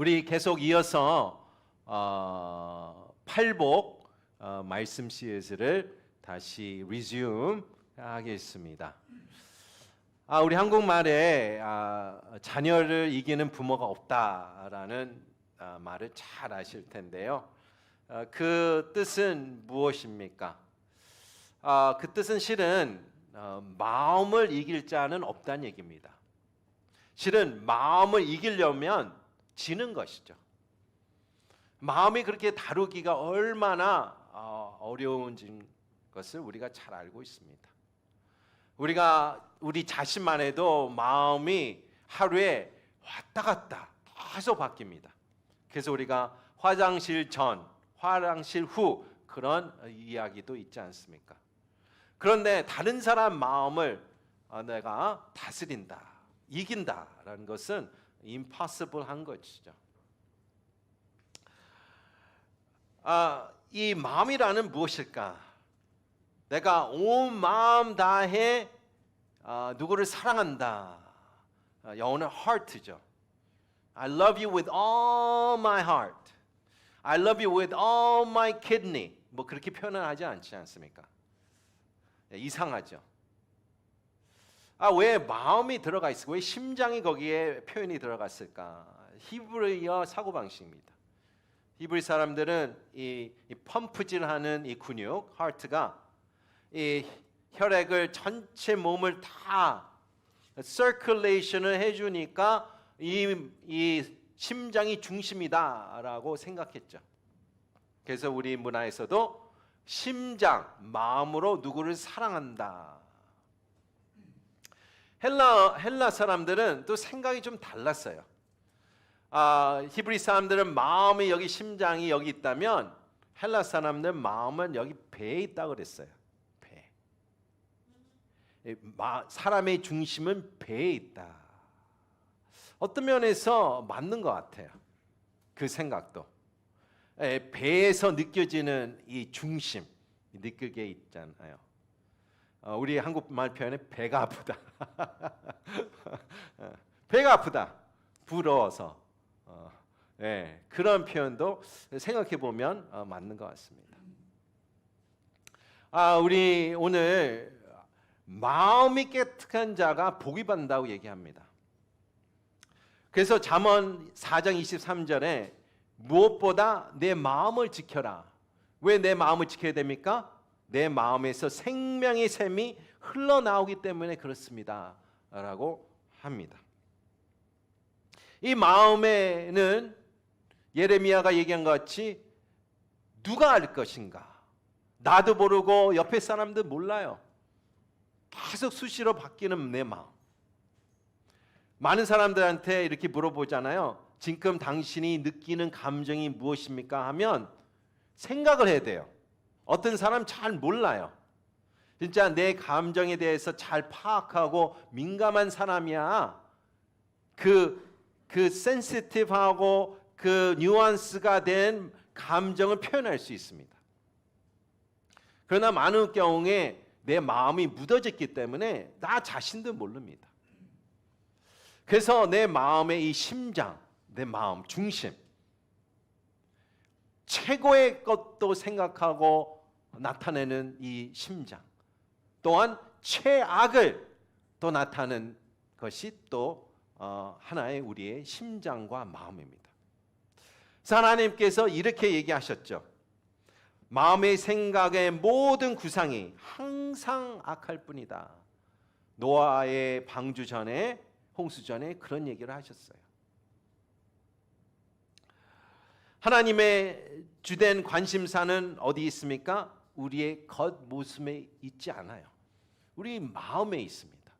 우리 계속 이어서 팔복 말씀 시리즈를 다시 리즘 하겠습니다. 우리 한국말에 자녀를 이기는 부모가 없다라는 말을 잘 아실 텐데요. 그 뜻은 무엇입니까? 그 뜻은 실은 마음을 이길 자는 없다는 얘기입니다. 실은 마음을 이기려면 지는 것이죠. 마음이 그렇게 다루기가 얼마나 어려운 것을 우리가 잘 알고 있습니다. 우리 자신만 해도 마음이 하루에 왔다 갔다 계속 바뀝니다. 그래서 우리가 화장실 전, 화장실 후 그런 이야기도 있지 않습니까? 그런데 다른 사람 마음을 내가 다스린다, 이긴다라는 것은 impossible한 것이죠. 이 마음이라는 무엇일까? 내가 온 마음 다해 누구를 사랑한다. 영어는 heart죠. I love you with all my heart. I love you with all my kidney. 뭐 그렇게 표현을 하지 않지 않습니까? 이상하죠. 왜 마음이 들어가 있을까? 왜 심장이 거기에 표현이 들어갔을까? 히브리어 사고방식입니다. 히브리 사람들은 이 펌프질하는 이 근육, 하트가 이 혈액을 전체 몸을 다 서큘레이션을 해주니까 이 심장이 중심이다라고 생각했죠. 그래서 우리 문화에서도 심장, 마음으로 누구를 사랑한다. 헬라 사람들은 또 생각이 좀 달랐어요. 히브리 사람들은 마음이 여기, 심장이 여기 있다면 헬라 사람들은 마음은 여기 배에 있다고 그랬어요. 배. 사람의 중심은 배에 있다. 어떤 면에서 맞는 것 같아요. 그 생각도. 배에서 느껴지는 이 중심, 느끼게 있잖아요. 우리 한국말 표현에 배가 아프다. 배가 아프다. 부러워서. 그런 표현도 생각해 보면 맞는 것 같습니다. 우리 오늘 마음이 깨끗한 자가 복이 받는다고 얘기합니다. 그래서 잠언 4장 23절에 무엇보다 내 마음을 지켜라. 왜 내 마음을 지켜야 됩니까? 내 마음에서 생명의 샘이 흘러나오기 때문에 그렇습니다. 라고 합니다. 이 마음에는 예레미야가 얘기한 것 같이 누가 알 것인가? 나도 모르고 옆에 사람도 몰라요. 계속 수시로 바뀌는 내 마음. 많은 사람들한테 이렇게 물어보잖아요. 지금 당신이 느끼는 감정이 무엇입니까? 하면 생각을 해야 돼요. 어떤 사람 잘 몰라요. 진짜 내 감정에 대해서 잘 파악하고 민감한 사람이야. 그 센시티브하고 그 뉘앙스가 된 감정을 표현할 수 있습니다. 그러나 많은 경우에 내 마음이 묻어졌기 때문에 나 자신도 모릅니다. 그래서 내 마음의 이 심장, 내 마음 중심, 최고의 것도 생각하고 나타내는 이 심장, 또한 최악을 또 나타내는 것이 또 하나의 우리의 심장과 마음입니다. 그래서 하나님께서 이렇게 얘기하셨죠. 마음의 생각의 모든 구상이 항상 악할 뿐이다. 노아의 방주 전에, 홍수 전에 그런 얘기를 하셨어요. 하나님의 주된 관심사는 어디 있습니까? 우리의 겉모습에 있지 않아요. 우리 마음에 있습니다.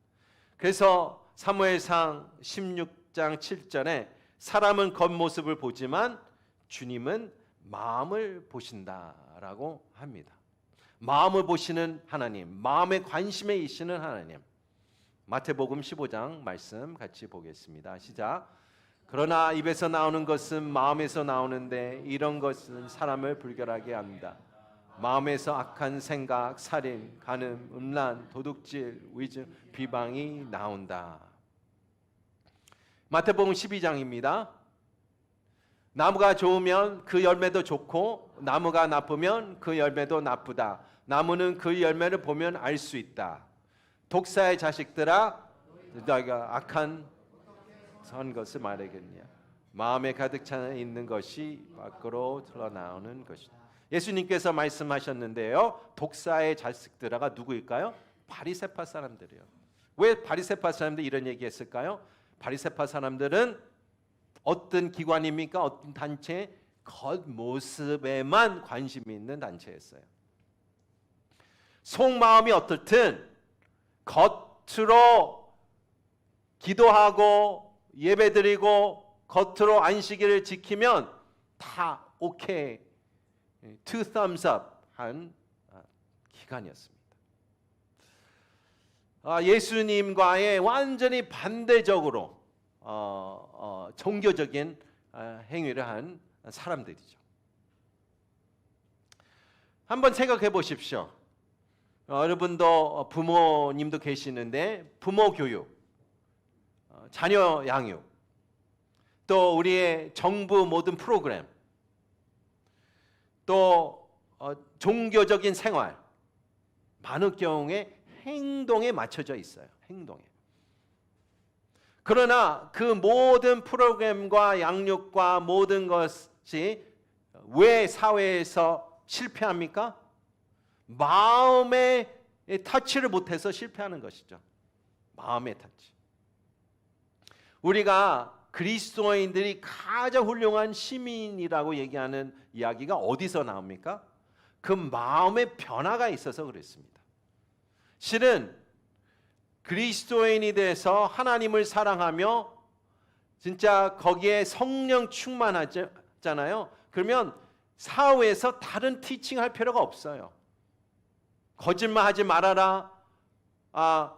그래서 사무엘상 16장 7절에 사람은 겉모습을 보지만 주님은 마음을 보신다라고 합니다. 마음을 보시는 하나님, 마음의 관심에 있으시는 하나님. 마태복음 15장 말씀 같이 보겠습니다. 시작. 그러나 입에서 나오는 것은 마음에서 나오는데 이런 것은 사람을 불결하게 합니다. 마음에서 악한 생각, 살인, 간음, 음란, 도둑질, 위증, 비방이 나온다. 마태복음 12장입니다. 나무가 좋으면 그 열매도 좋고 나무가 나쁘면 그 열매도 나쁘다. 나무는 그 열매를 보면 알 수 있다. 독사의 자식들아, 너희가 악한 선 것을 말하겠냐. 마음에 가득 차 있는 것이 밖으로 흘러나오는 것이다. 예수님께서 말씀하셨는데요. 독사의 자식들아가 누구일까요? 바리새파 사람들이에요. 왜 바리새파 사람들이 이런 얘기했을까요? 바리새파 사람들은 어떤 기관입니까? 어떤 단체? 겉모습에만 관심이 있는 단체였어요. 속마음이 어떻든 겉으로 기도하고 예배드리고 겉으로 안식일을 지키면 다 오케이, two thumbs up 한 기관이었습니다. 예수님과의 완전히 반대적으로 종교적인 행위를 한 사람들이죠. 한번 생각해 보십시오. 여러분도 부모님도 계시는데 부모 교육, 자녀 양육, 또 우리의 정부 모든 프로그램, 또 종교적인 생활, 많은 경우에 행동에 맞춰져 있어요. 행동에. 그러나 그 모든 프로그램과 양육과 모든 것이 왜 사회에서 실패합니까? 마음의 터치를 못해서 실패하는 것이죠. 마음의 터치. 우리가 그리스도인들이 가장 훌륭한 시민이라고 얘기하는 이야기가 어디서 나옵니까? 그 마음의 변화가 있어서 그렇습니다. 실은 그리스도인이 돼서 하나님을 사랑하며 진짜 거기에 성령 충만하잖아요. 그러면 사회에서 다른 티칭할 필요가 없어요. 거짓말하지 말아라,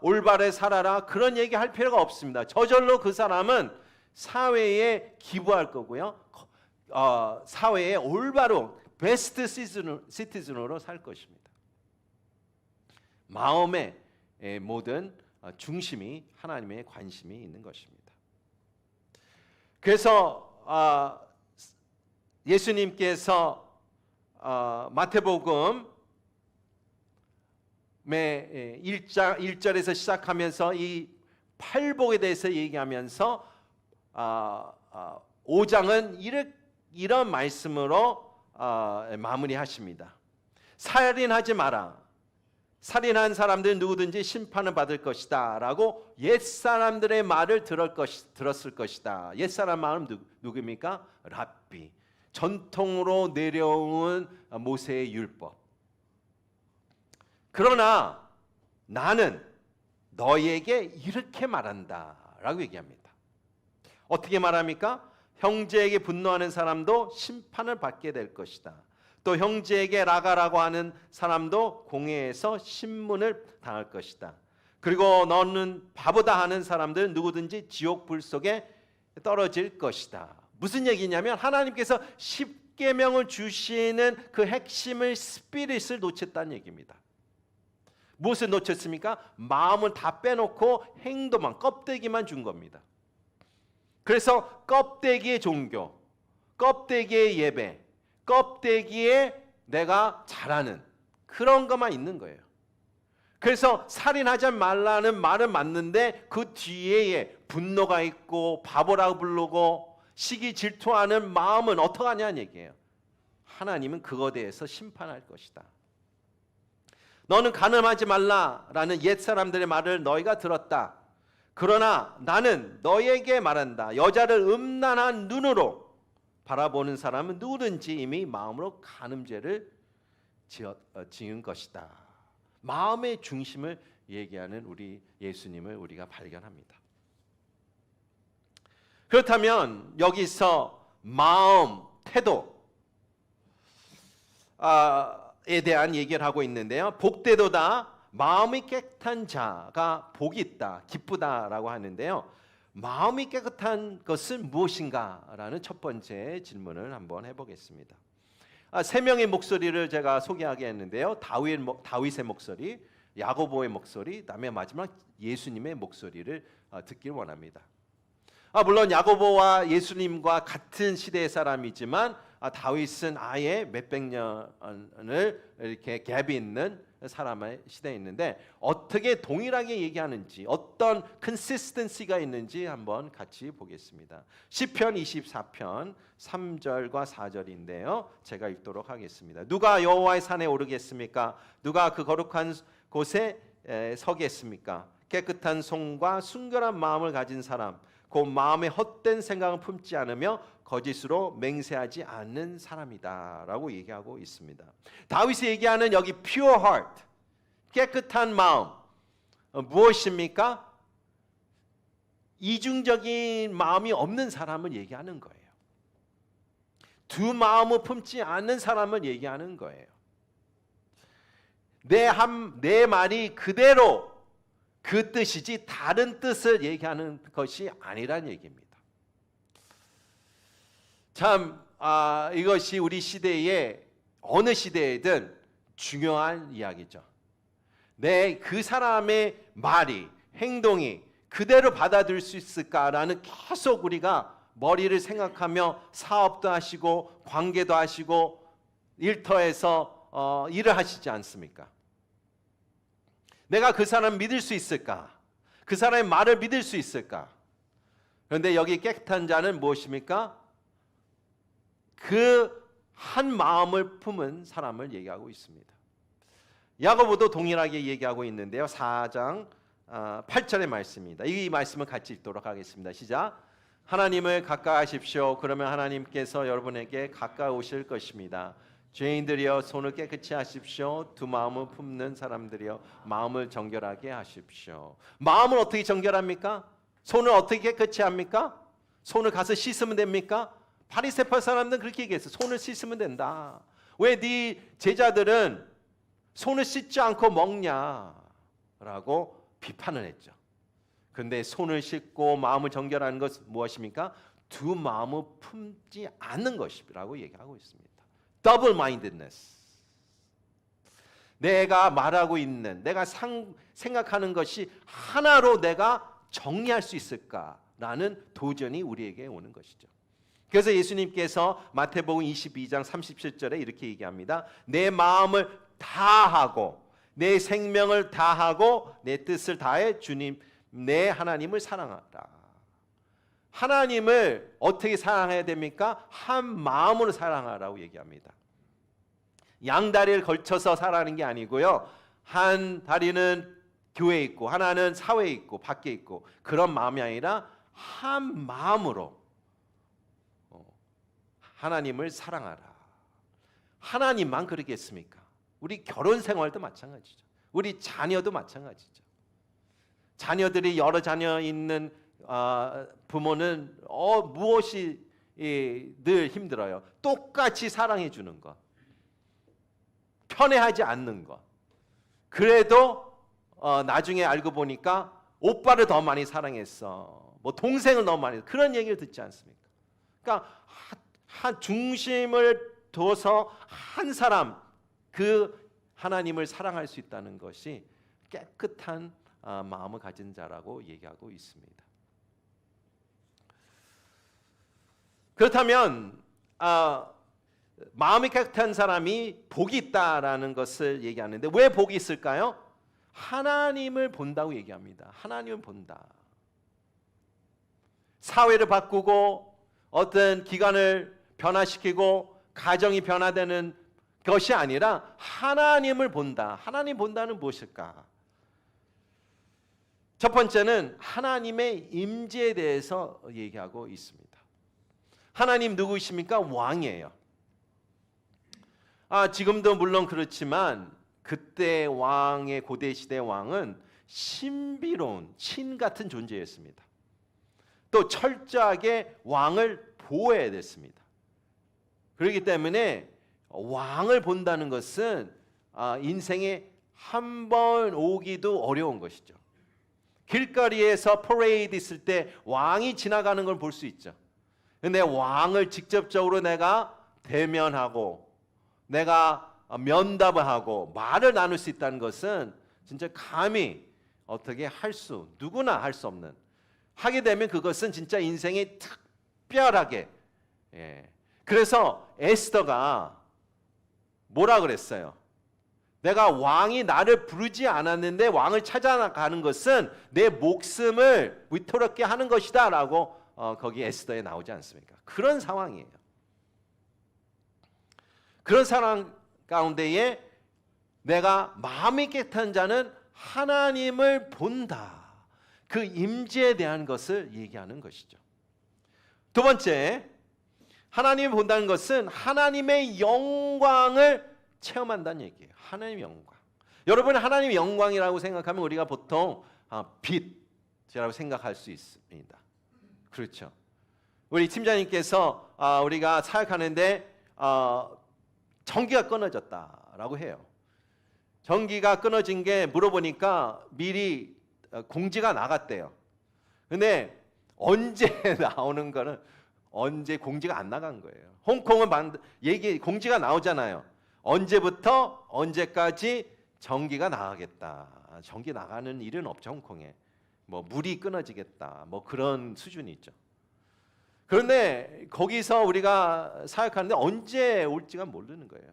올바르게 살아라, 그런 얘기 할 필요가 없습니다. 저절로 그 사람은 사회에 기부할 거고요. 사회에 올바로 베스트 시티즌으로 살 것입니다. 마음의 모든 중심이 하나님의 관심이 있는 것입니다. 그래서 예수님께서 마태복음 1절에서 시작하면서 이 팔복에 대해서 얘기하면서 5장은 이런 말씀으로 마무리하십니다. 살인하지 마라. 살인한 사람들은 누구든지 심판을 받을 것이다 라고 옛사람들의 말을 들었을 것이다. 옛사람 마음은 누구입니까? 랍비. 전통으로 내려온 모세의 율법. 그러나 나는 너희에게 이렇게 말한다 라고 얘기합니다. 어떻게 말합니까? 형제에게 분노하는 사람도 심판을 받게 될 것이다. 또 형제에게 라가라고 하는 사람도 공회에서 신문을 당할 것이다. 그리고 너는 바보다 하는 사람들은 누구든지 지옥 불 속에 떨어질 것이다. 무슨 얘기냐면 하나님께서 십계명을 주시는 그 핵심을 스피릿을 놓쳤다는 얘기입니다. 무엇을 놓쳤습니까? 마음을 다 빼놓고 행동만, 껍데기만 준 겁니다. 그래서 껍데기의 종교, 껍데기의 예배, 껍데기에 내가 잘하는 그런 것만 있는 거예요. 그래서 살인하지 말라는 말은 맞는데 그 뒤에 분노가 있고 바보라고 부르고 시기 질투하는 마음은 어떡하냐는 얘기예요. 하나님은 그거에 대해서 심판할 것이다. 너는 간음하지 말라라는 옛사람들의 말을 너희가 들었다. 그러나 나는 너희에게 말한다. 여자를 음란한 눈으로 바라보는 사람은 누구든지 이미 마음으로 간음죄를 지은 것이다. 마음의 중심을 얘기하는 우리 예수님을 우리가 발견합니다. 그렇다면 여기서 마음, 태도에 대한 얘기를 하고 있는데요. 복되도다 마음이 깨끗한 자가 복이 있다, 기쁘다라고 하는데요. 마음이 깨끗한 것은 무엇인가라는 첫 번째 질문을 한번 해보겠습니다. 세 명의 목소리를 제가 소개하게 했는데요. 다윗의 목소리, 야고보의 목소리, 그다음에 마지막 예수님의 목소리를 듣길 원합니다. 물론 야고보와 예수님과 같은 시대의 사람이지만 다윗은 아예 몇백 년을 이렇게 갭이 있는 사람의 시대에 있는데 어떻게 동일하게 얘기하는지 어떤 컨시스턴시가 있는지 한번 같이 보겠습니다. 시편 24편 3절과 4절인데요. 제가 읽도록 하겠습니다. 누가 여호와의 산에 오르겠습니까? 누가 그 거룩한 곳에 서겠습니까? 깨끗한 손과 순결한 마음을 가진 사람, 곧 마음에 헛된 생각을 품지 않으며 거짓으로 맹세하지 않는 사람이다 라고 얘기하고 있습니다. 다윗이 얘기하는 여기 pure heart, 깨끗한 마음, 무엇입니까? 이중적인 마음이 없는 사람을 얘기하는 거예요. 두 마음을 품지 않는 사람을 얘기하는 거예요. 내 말이 그대로 그 뜻이지 다른 뜻을 얘기하는 것이 아니란 얘기입니다. 참 이것이 우리 시대에 어느 시대에든 중요한 이야기죠. 그 사람의 말이 행동이 그대로 받아들일 수 있을까라는 계속 우리가 머리를 생각하며 사업도 하시고 관계도 하시고 일터에서 일을 하시지 않습니까? 내가 그 사람 믿을 수 있을까? 그 사람의 말을 믿을 수 있을까? 그런데 여기 깨끗한 자는 무엇입니까? 그 한 마음을 품은 사람을 얘기하고 있습니다. 야고보도 동일하게 얘기하고 있는데요. 4장 8절의 말씀입니다. 이 말씀을 같이 읽도록 하겠습니다. 시작. 하나님을 가까이하십시오. 그러면 하나님께서 여러분에게 가까우실 것입니다. 죄인들이여 손을 깨끗이 하십시오. 두 마음을 품는 사람들이여 마음을 정결하게 하십시오. 마음을 어떻게 정결합니까? 손을 어떻게 깨끗이 합니까? 손을 가서 씻으면 됩니까? 바리새파 사람들은 그렇게 얘기했어요. 손을 씻으면 된다. 왜 네 제자들은 손을 씻지 않고 먹냐라고 비판을 했죠. 그런데 손을 씻고 마음을 정결하는 것은 무엇입니까? 두 마음을 품지 않는 것이라고 얘기하고 있습니다. Double mindedness. 내가 말하고 있는, 내가 생각하는 것이 하나로 내가 정리할 수 있을까라는 도전이 우리에게 오는 것이죠. 그래서 예수님께서 마태복음 22장 37절에 이렇게 얘기합니다. 내 마음을 다하고 내 생명을 다하고 내 뜻을 다해 주님 내 하나님을 사랑하라. 하나님을 어떻게 사랑해야 됩니까? 한 마음으로 사랑하라고 얘기합니다. 양다리를 걸쳐서 사랑하는 게 아니고요. 한 다리는 교회에 있고 하나는 사회에 있고 밖에 있고 그런 마음이 아니라 한 마음으로 하나님을 사랑하라. 하나님만 그러겠습니까? 우리 결혼 생활도 마찬가지죠. 우리 자녀도 마찬가지죠. 자녀들이 여러 자녀 있는 부모는 무엇이 늘 힘들어요. 똑같이 사랑해 주는 것, 편애하지 않는 것. 그래도 나중에 알고 보니까 오빠를 더 많이 사랑했어, 뭐 동생을 너무 많이, 그런 얘기를 듣지 않습니까? 그러니까 한 중심을 둬서 한 사람, 그 하나님을 사랑할 수 있다는 것이 깨끗한 마음을 가진 자라고 얘기하고 있습니다. 그렇다면 마음이 깨끗한 사람이 복이 있다라는 것을 얘기하는데 왜 복이 있을까요? 하나님을 본다고 얘기합니다. 하나님을 본다. 사회를 바꾸고 어떤 기관을 변화시키고 가정이 변화되는 것이 아니라 하나님을 본다. 하나님 본다는 무엇일까? 첫 번째는 하나님의 임재에 대해서 얘기하고 있습니다. 하나님 누구십니까? 왕이에요. 지금도 물론 그렇지만 그때 왕의 고대 시대 왕은 신비로운 신 같은 존재였습니다. 또 철저하게 왕을 보호해야 됐습니다. 그렇기 때문에 왕을 본다는 것은 인생에 한 번 오기도 어려운 것이죠. 길거리에서 퍼레이드 있을 때 왕이 지나가는 걸 볼 수 있죠. 근데 왕을 직접적으로 내가 대면하고 내가 면담을 하고 말을 나눌 수 있다는 것은 진짜 감히 어떻게 누구나 할 수 없는 하게 되면 그것은 진짜 인생에 특별하게. 그래서 에스더가 뭐라 그랬어요? 내가 왕이 나를 부르지 않았는데 왕을 찾아가는 것은 내 목숨을 위태롭게 하는 것이다 라고 거기 에스더에 나오지 않습니까? 그런 상황이에요. 그런 상황 가운데에 내가 마음이 깨끗한 자는 하나님을 본다. 그 임재에 대한 것을 얘기하는 것이죠. 두 번째, 하나님을 본다는 것은 하나님의 영광을 체험한다는 얘기예요. 하나님의 영광. 여러분, 하나님의 영광이라고 생각하면 우리가 보통 빛이라고 생각할 수 있습니다. 그렇죠. 우리 팀장님께서 우리가 사역하는데 전기가 끊어졌다라고 해요. 전기가 끊어진 게 물어보니까 미리 공지가 나갔대요. 근데 언제 나오는 거는 언제 공지가 안 나간 거예요. 홍콩은 공지가 나오잖아요. 언제부터 언제까지 전기가 나가겠다. 전기 나가는 일은 없죠, 홍콩에. 뭐 물이 끊어지겠다. 뭐 그런 수준이 있죠. 그런데 거기서 우리가 사역하는데 언제 올지가 모르는 거예요.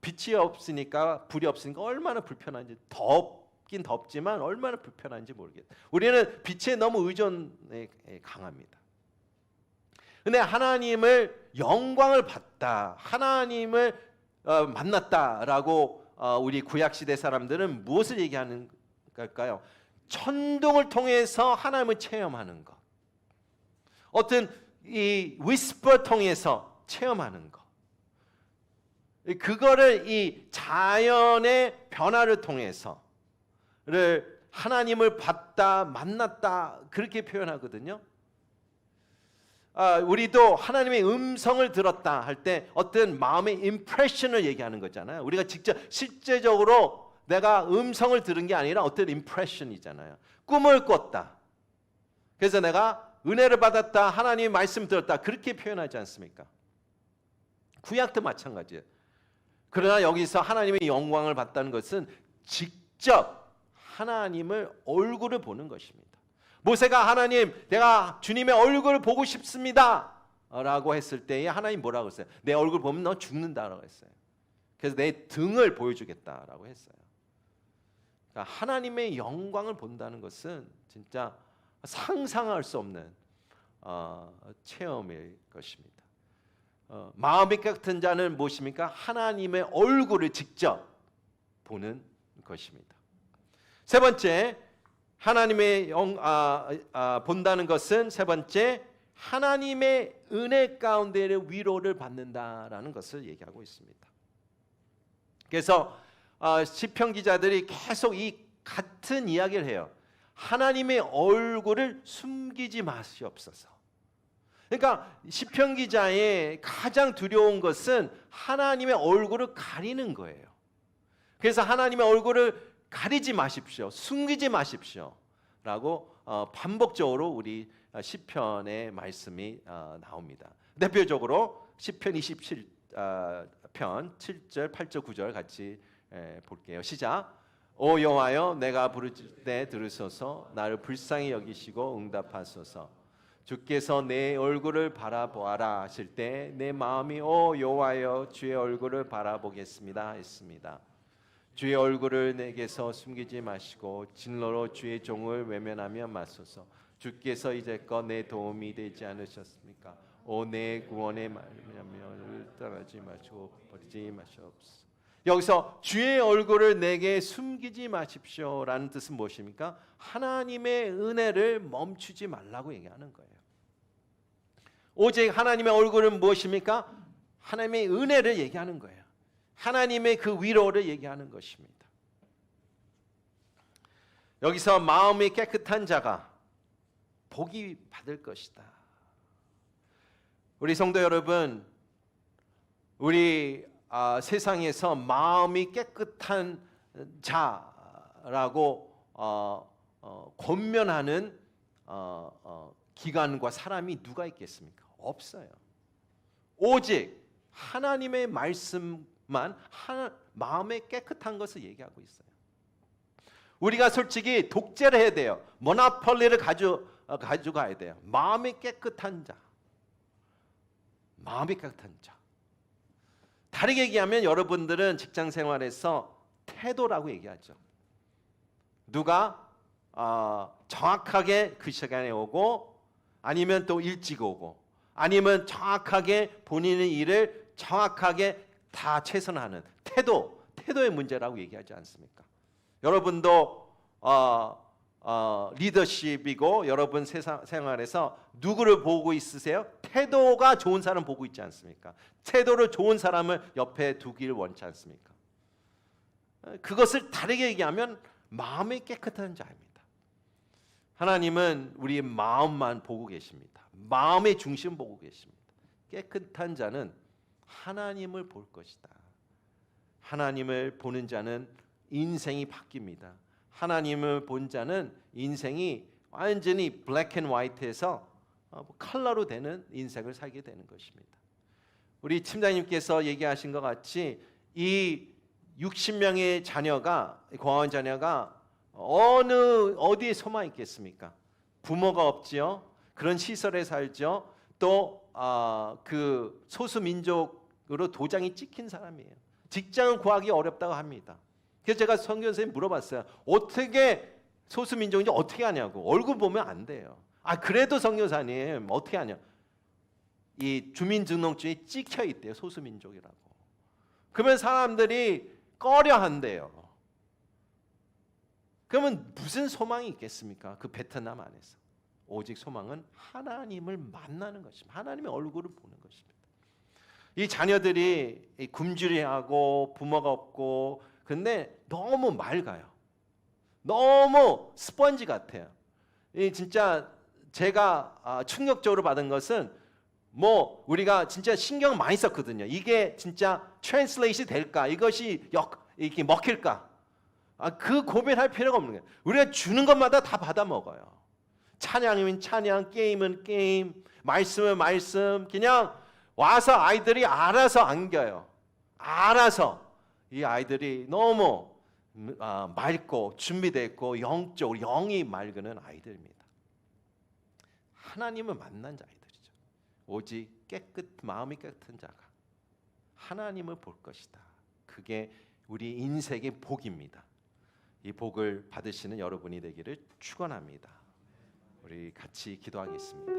빛이 없으니까, 불이 없으니까 얼마나 불편한지, 덥긴 덥지만 얼마나 불편한지 모르겠다. 우리는 빛에 너무 의존에 강합니다. 근데 하나님을 영광을 봤다, 하나님을 만났다라고 우리 구약시대 사람들은 무엇을 얘기하는 걸까요? 천둥을 통해서 하나님을 체험하는 것, 어떤 이 위스퍼 통해서 체험하는 것, 그거를 이 자연의 변화를 통해서를 하나님을 봤다, 만났다 그렇게 표현하거든요. 우리도 하나님의 음성을 들었다 할 때 어떤 마음의 임프레션을 얘기하는 거잖아요. 우리가 직접 실제적으로 내가 음성을 들은 게 아니라 어떤 임프레션이잖아요. 꿈을 꿨다. 그래서 내가 은혜를 받았다, 하나님의 말씀 들었다 그렇게 표현하지 않습니까? 구약도 마찬가지예요. 그러나 여기서 하나님의 영광을 봤다는 것은 직접 하나님을 얼굴을 보는 것입니다. 모세가 하나님, 내가 주님의 얼굴을 보고 싶습니다 라고 했을 때에 하나님 뭐라고 했어요? 내 얼굴 보면 너 죽는다라고 했어요. 그래서 내 등을 보여주겠다라고 했어요. 그러니까 하나님의 영광을 본다는 것은 진짜 상상할 수 없는 체험일 것입니다. 마음이 깨끗한 자는 무엇입니까? 하나님의 얼굴을 직접 보는 것입니다. 세 번째, 하나님의 본다는 것은 세 번째, 하나님의 은혜 가운데의 위로를 받는다라는 것을 얘기하고 있습니다. 그래서 시편 기자들이 계속 이 같은 이야기를 해요. 하나님의 얼굴을 숨기지 마시옵소서. 그러니까 시편 기자의 가장 두려운 것은 하나님의 얼굴을 가리는 거예요. 그래서 하나님의 얼굴을 가리지 마십시오, 숨기지 마십시오 라고 반복적으로 우리 시편의 말씀이 나옵니다. 대표적으로 시편 27편 7절, 8절, 9절 같이 볼게요. 시작. 오 여호와여, 내가 부를 때 들으소서. 나를 불쌍히 여기시고 응답하소서. 주께서 내 얼굴을 바라보아라 하실 때 내 마음이 오 여호와여 주의 얼굴을 바라보겠습니다 했습니다. 주의 얼굴을 내게서 숨기지 마시고 진로로 주의 종을 외면하며 마소서. 주께서 이제껏 내 도움이 되지 않으셨습니까? 오 내 구원의 말미암을 떠나지 마시고 버리지 마시옵소서. 여기서 주의 얼굴을 내게 숨기지 마십시오라는 뜻은 무엇입니까? 하나님의 은혜를 멈추지 말라고 얘기하는 거예요. 오직 하나님의 얼굴은 무엇입니까? 하나님의 은혜를 얘기하는 거예요. 하나님의 그 위로를 얘기하는 것입니다. 여기서 마음이 깨끗한 자가 복이 받을 것이다. 우리 성도 여러분, 우리 세상에서 마음이 깨끗한 자라고 권면하는 기관과 사람이 누가 있겠습니까? 없어요. 오직 하나님의 말씀만 마음의 깨끗한 것을 얘기하고 있어요. 우리가 솔직히 독재를 해야 돼요. 모노폴리를 가져가야 돼요. 마음이 깨끗한 자. 마음이 깨끗한 자. 다르게 얘기하면 여러분들은 직장 생활에서 태도라고 얘기하죠. 누가 정확하게 그 시간에 오고 아니면 또 일찍 오고 아니면 정확하게 본인의 일을 정확하게 다 최선하는 태도의 문제라고 얘기하지 않습니까? 여러분도 리더십이고 여러분 생활에서 누구를 보고 있으세요? 태도가 좋은 사람 보고 있지 않습니까? 태도를 좋은 사람을 옆에 두기를 원치 않습니까? 그것을 다르게 얘기하면 마음이 깨끗한 자입니다. 하나님은 우리의 마음만 보고 계십니다. 마음의 중심 보고 계십니다. 깨끗한 자는 하나님을 볼 것이다. 하나님을 보는 자는 인생이 바뀝니다. 하나님을 본 자는 인생이 완전히 블랙 앤 화이트에서 컬러로 되는 인생을 살게 되는 것입니다. 우리 팀장님께서 얘기하신 것 같이 이 60명의 자녀가 공화원 자녀가 어디에 소망이 있겠습니까? 부모가 없지요. 그런 시설에 살죠. 또 그 소수 민족으로 도장이 찍힌 사람이에요. 직장을 구하기 어렵다고 합니다. 그래서 제가 선교 선생님 물어봤어요. 어떻게 소수 민족인지 어떻게 하냐고. 얼굴 보면 안 돼요. 그래도 선교사님 어떻게 하냐. 이 주민등록증이 찍혀 있대요. 소수 민족이라고. 그러면 사람들이 꺼려한대요. 그러면 무슨 소망이 있겠습니까? 그 베트남 안에서. 오직 소망은 하나님을 만나는 것입니다. 하나님의 얼굴을 보는 것입니다. 이 자녀들이 굶주리하고 부모가 없고 근데 너무 맑아요. 너무 스펀지 같아요. 이 진짜 제가 충격적으로 받은 것은 우리가 진짜 신경 많이 썼거든요. 이게 진짜 트랜슬레이트 될까? 이것이 이렇게 먹힐까? 그 고민할 필요가 없는 거예요. 우리가 주는 것마다 다 받아 먹어요. 찬양이면 찬양, 게임은 게임, 말씀은 말씀. 그냥 와서 아이들이 알아서 안겨요. 알아서 이 아이들이 너무 맑고 준비되어 있고 영적으로 영이 맑은 아이들입니다. 하나님을 만난 아이들이죠. 오직 마음이 깨끗한 자가 하나님을 볼 것이다. 그게 우리 인생의 복입니다. 이 복을 받으시는 여러분이 되기를 축원합니다. 우리 같이 기도하겠습니다.